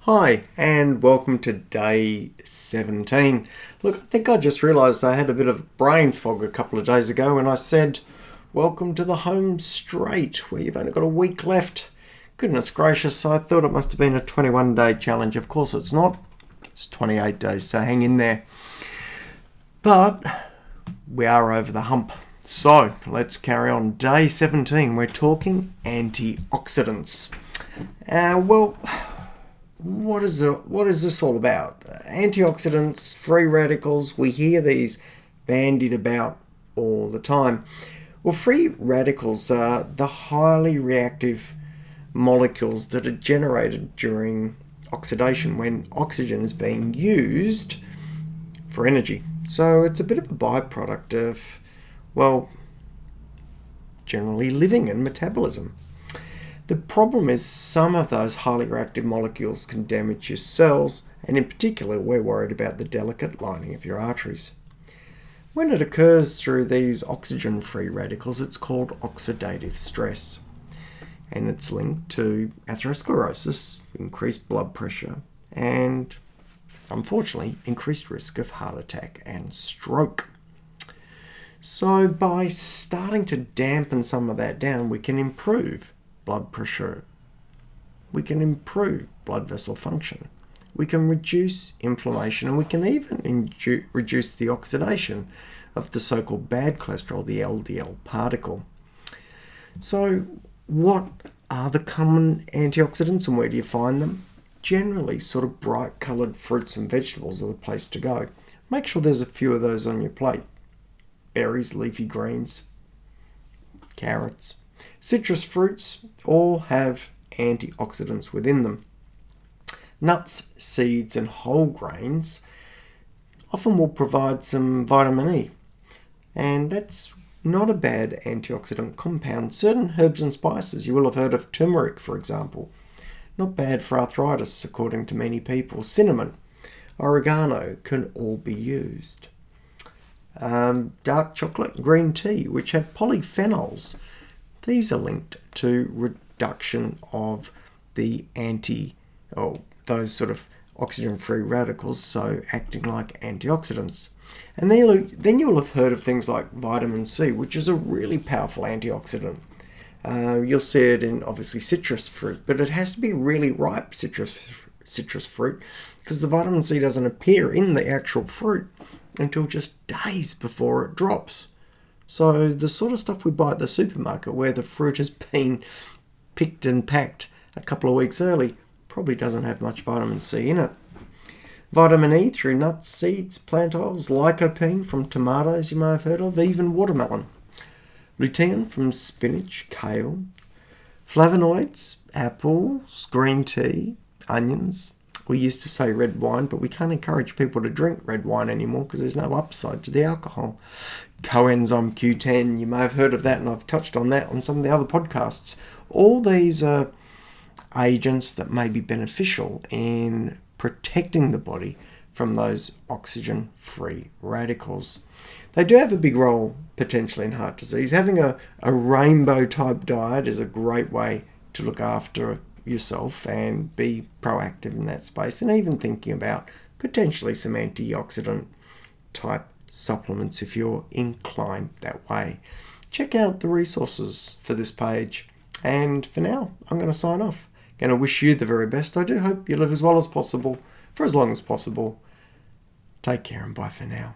Hi, and welcome to day 17. Look, I think I just realised I had a bit of brain fog a couple of days ago when I said, welcome to the home straight, where you've only got a week left. Goodness gracious, I thought it must have been a 21-day challenge. Of course it's not. It's 28 days, so hang in there. But we are over the hump. So, let's carry on. Day 17, we're talking antioxidants. What is this all about? Antioxidants, free radicals, we hear these bandied about all the time. Well, free radicals are the highly reactive molecules that are generated during oxidation when oxygen is being used for energy. So it's a bit of a byproduct of, generally living and metabolism. The problem is some of those highly reactive molecules can damage your cells, and in particular we're worried about the delicate lining of your arteries. When it occurs through these oxygen-free radicals, it's called oxidative stress, and it's linked to atherosclerosis, increased blood pressure, and unfortunately increased risk of heart attack and stroke. So by starting to dampen some of that down, we can improve blood pressure, we can improve blood vessel function, we can reduce inflammation, and we can even reduce the oxidation of the so-called bad cholesterol, the LDL particle. So what are the common antioxidants and where do you find them? Generally, sort of bright coloured fruits and vegetables are the place to go. Make sure there's a few of those on your plate. Berries, leafy greens, carrots. Citrus fruits all have antioxidants within them. Nuts, seeds and whole grains often will provide some vitamin E, and that's not a bad antioxidant compound. Certain herbs and spices, you will have heard of turmeric for example, not bad for arthritis according to many people. Cinnamon, oregano can all be used. Dark chocolate, green tea, which have polyphenols. These are linked to reduction of the those sort of oxygen-free radicals, so acting like antioxidants. And then you'll have heard of things like vitamin C, which is a really powerful antioxidant. You'll see it in obviously citrus fruit, but it has to be really ripe citrus fruit because the vitamin C doesn't appear in the actual fruit until just days before it drops. So the sort of stuff we buy at the supermarket where the fruit has been picked and packed a couple of weeks early probably doesn't have much vitamin C in it. Vitamin E through nuts, seeds, plant oils, lycopene from tomatoes you may have heard of, even watermelon. Lutein from spinach, kale. Flavonoids, apples, green tea, onions. We used to say red wine, but we can't encourage people to drink red wine anymore because there's no upside to the alcohol. Coenzyme Q10, you may have heard of that, and I've touched on that on some of the other podcasts. All these are agents that may be beneficial in protecting the body from those oxygen-free radicals. They do have a big role potentially in heart disease. Having a rainbow-type diet is a great way to look after yourself and be proactive in that space, and even thinking about potentially some antioxidant type supplements if you're inclined that way. Check out the resources for this page, and for now I'm going to sign off. Going to wish you the very best. I do hope you live as well as possible for as long as possible. Take care and bye for now.